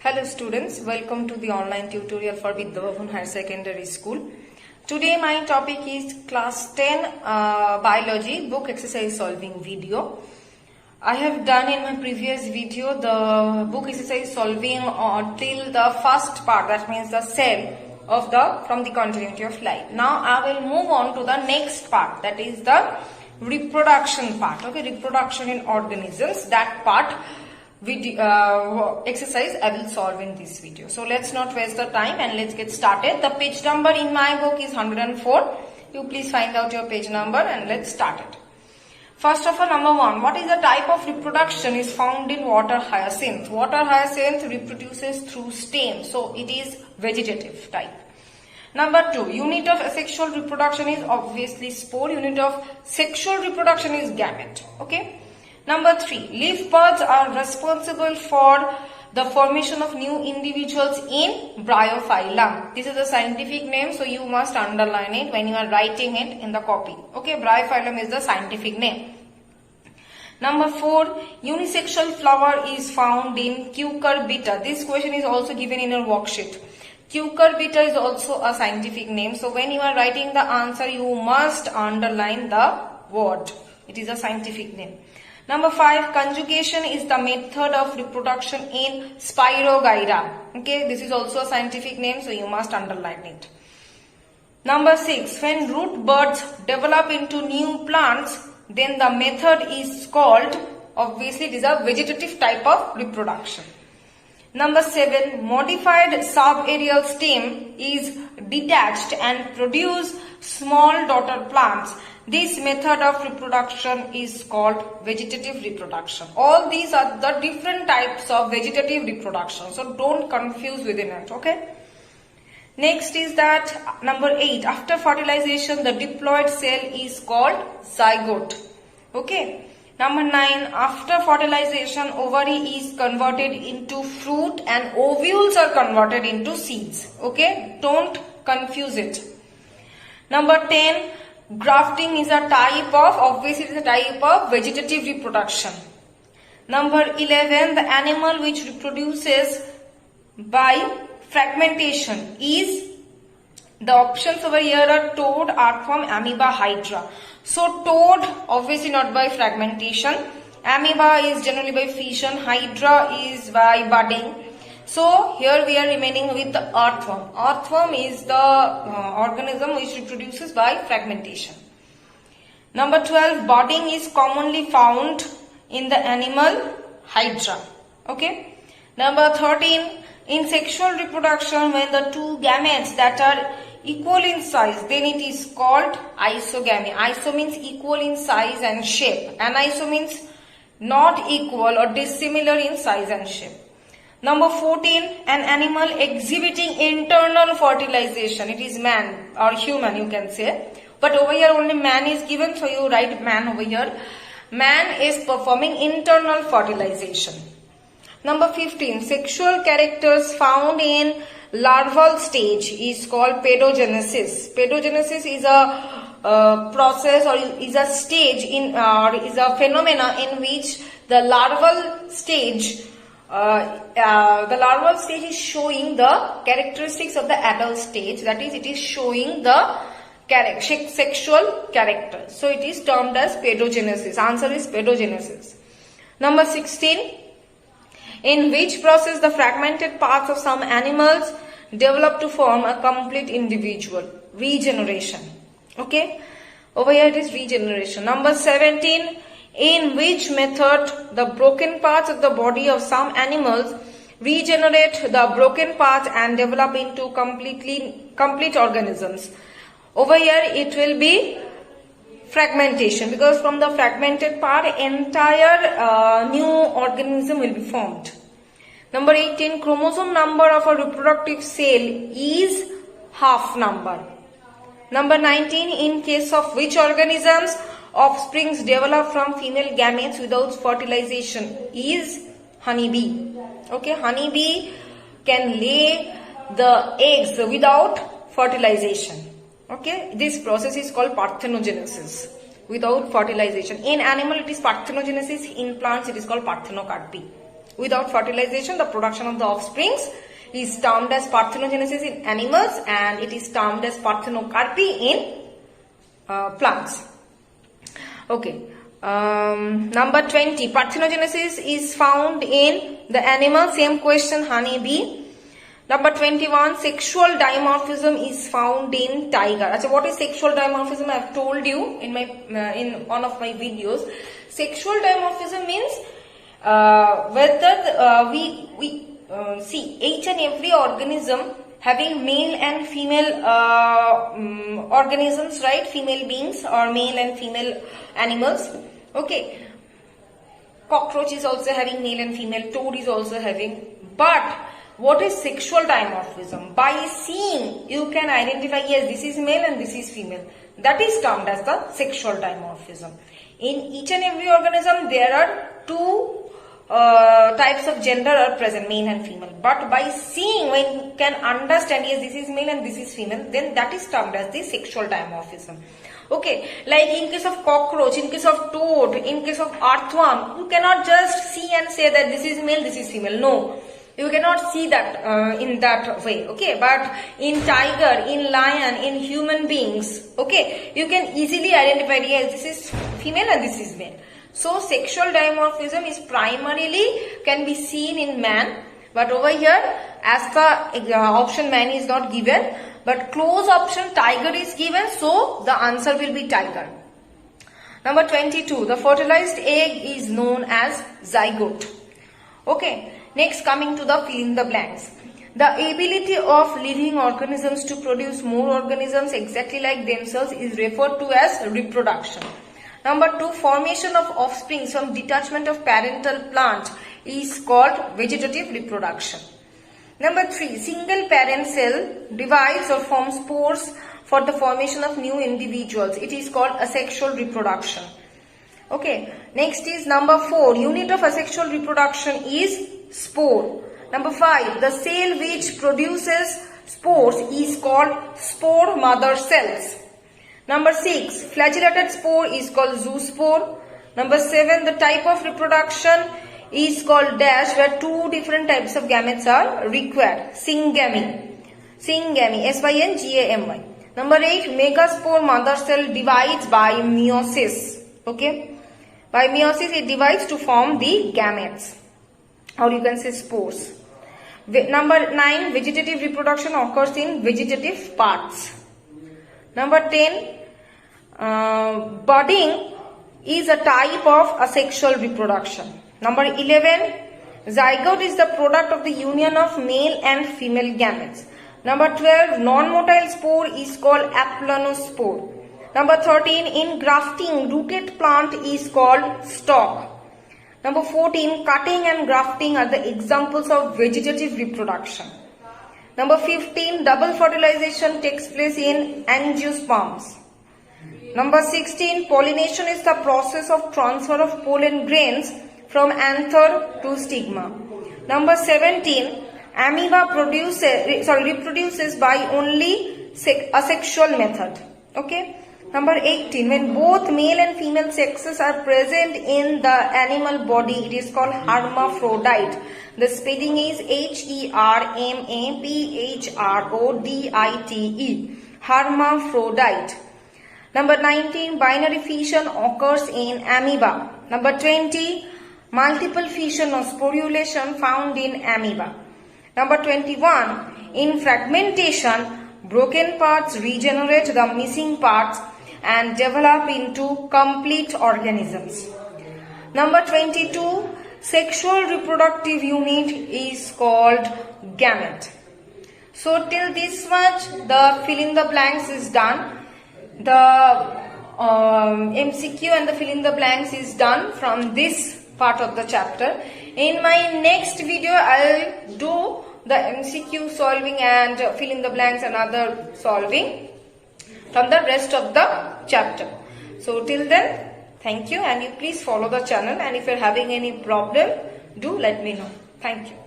Hello students, welcome to the online tutorial for Vidya Bhavan Higher Secondary School. Today my topic is class 10 biology book exercise solving video. I have done in my previous video the book exercise solving till the first part, that means the cell of from the continuity of life. Now I will move on to the next part, that is the reproduction part. Okay, reproduction in organisms, that part exercise I will solve in this video. So let's not waste the time and let's get started. The page number in my book is 104. You please find out your page number and let's start it. First of all, number 1, what is the type of reproduction is found in water hyacinth? Water hyacinth reproduces through stem, so it is vegetative type. Number 2, unit of asexual reproduction is obviously spore. Unit of sexual reproduction is gamete. Okay. Number 3, leaf buds are responsible for the formation of new individuals in Bryophyllum. This is a scientific name, so you must underline it when you are writing it in the copy. Okay, Bryophyllum is the scientific name. Number 4, unisexual flower is found in Cucurbita. This question is also given in your worksheet. Cucurbita is also a scientific name, so when you are writing the answer, you must underline the word. It is a scientific name. Number 5, conjugation is the method of reproduction in Spirogyra. Okay, this is also a scientific name, so you must underline it. Number 6, when root buds develop into new plants, then the method is called, obviously it is a vegetative type of reproduction. Number 7, modified subaerial stem is detached and produce small daughter plants. This method of reproduction is called vegetative reproduction. All these are the different types of vegetative reproduction, so don't confuse within it, okay? Next is that number 8, after fertilization the diploid cell is called zygote. Okay. Number 9, after fertilization ovary is converted into fruit and ovules are converted into seeds. Okay, don't confuse it. Number 10, grafting is a type of, obviously it is a type of vegetative reproduction. Number 11, the animal which reproduces by fragmentation is, the options over here are toad, earthworm, amoeba, hydra. So toad, obviously not by fragmentation. Amoeba is generally by fission. Hydra is by budding. So here we are remaining with the earthworm. Earthworm is the organism which reproduces by fragmentation. Number 12, budding is commonly found in the animal Hydra. Okay. Number 13, in sexual reproduction, when the two gametes that are equal in size, then it is called isogamy. Iso means equal in size and shape. Aniso means not equal or dissimilar in size and shape. Number 14, an animal exhibiting internal fertilization. It is man or human, you can say. But over here only man is given, so you write man over here. Man is performing internal fertilization. Number 15, sexual characters found in larval stage is called pedogenesis. Pedogenesis is a process or is a stage in or is a phenomena in which the larval stage is showing the characteristics of the adult stage. That is, it is showing the sexual character. So it is termed as pedogenesis. Answer is pedogenesis. Number 16, in which process the fragmented parts of some animals develop to form a complete individual? Regeneration. Okay. Over here it is regeneration. Number 17, in which method the broken parts of the body of some animals regenerate the broken parts and develop into complete organisms? Over here it will be fragmentation, because from the fragmented part entire new organism will be formed. Number 18, chromosome number of a reproductive cell is half number. Number 19, in case of which organisms offsprings develop from female gametes without fertilization is honeybee. Okay, honeybee can lay the eggs without fertilization. Okay, this process is called parthenogenesis, without fertilization. In animal it is parthenogenesis, in plants it is called parthenocarpy. Without fertilization, the production of the offsprings is termed as parthenogenesis in animals, and it is termed as parthenocarpy in plants. Okay. Number 20, parthenogenesis is found in the animal. Same question, honey bee. Number 21, sexual dimorphism is found in tiger. So what is sexual dimorphism? I have told you in one of my videos. Sexual dimorphism means whether we see each and every organism having male and female organisms, right? Female beings or male and female animals. Okay. Cockroach is also having male and female. Toad is also having. But what is sexual dimorphism? By seeing, you can identify, yes, this is male and this is female. That is termed as the sexual dimorphism. In each and every organism, there are two types of gender are present, male and female. But by seeing, when you can understand, yes, this is male and this is female, then that is termed as the sexual dimorphism. Okay, like in case of cockroach, in case of toad, in case of earthworm, you cannot just see and say that this is male, this is female. No, you cannot see that in that way. Okay, but in tiger, in lion, in human beings, okay, you can easily identify, yes, this is female and this is male. So sexual dimorphism is primarily can be seen in man, but over here as the option man is not given, but close option tiger is given, so the answer will be tiger. Number 22, the fertilized egg is known as zygote. Okay, next coming to the fill in the blanks. The ability of living organisms to produce more organisms exactly like themselves is referred to as reproduction. Number 2, formation of offspring from detachment of parental plant is called vegetative reproduction. Number 3, single parent cell divides or forms spores for the formation of new individuals. It is called asexual reproduction. Okay, next is number 4, unit of asexual reproduction is spore. Number 5, the cell which produces spores is called spore mother cells. Number 6, flagellated spore is called zoospore. Number 7, the type of reproduction is called dash, where two different types of gametes are required. Syngamy, S-Y-N-G-A-M-Y. Number 8, megaspore mother cell divides by meiosis. Okay, by meiosis it divides to form the gametes, or you can say spores. Number 9, vegetative reproduction occurs in vegetative parts. Number 10, budding is a type of asexual reproduction. Number 11, zygote is the product of the union of male and female gametes. Number 12, non-motile spore is called aplanospore. Number 13, in grafting, rooted plant is called stalk. Number 14, cutting and grafting are the examples of vegetative reproduction. Number 15, double fertilization takes place in angiosperms. Number 16, pollination is the process of transfer of pollen grains from anther to stigma. Number 17, amoeba reproduces by only asexual method. Okay. Number 18, when both male and female sexes are present in the animal body, it is called hermaphrodite. The spelling is Hermaphrodite. Hermaphrodite. Number 19, binary fission occurs in amoeba. Number 20, multiple fission or sporulation found in amoeba. Number 21, in fragmentation, broken parts regenerate the missing parts and develop into complete organisms. Number 22, sexual reproductive unit is called gamete. So till this much the fill in the blanks is done. The MCQ and the fill in the blanks is done from this part of the chapter. In my next video I will do the MCQ solving and fill in the blanks and other solving from the rest of the chapter. So till then, thank you, and you please follow the channel, and if you are having any problem, do let me know. Thank you.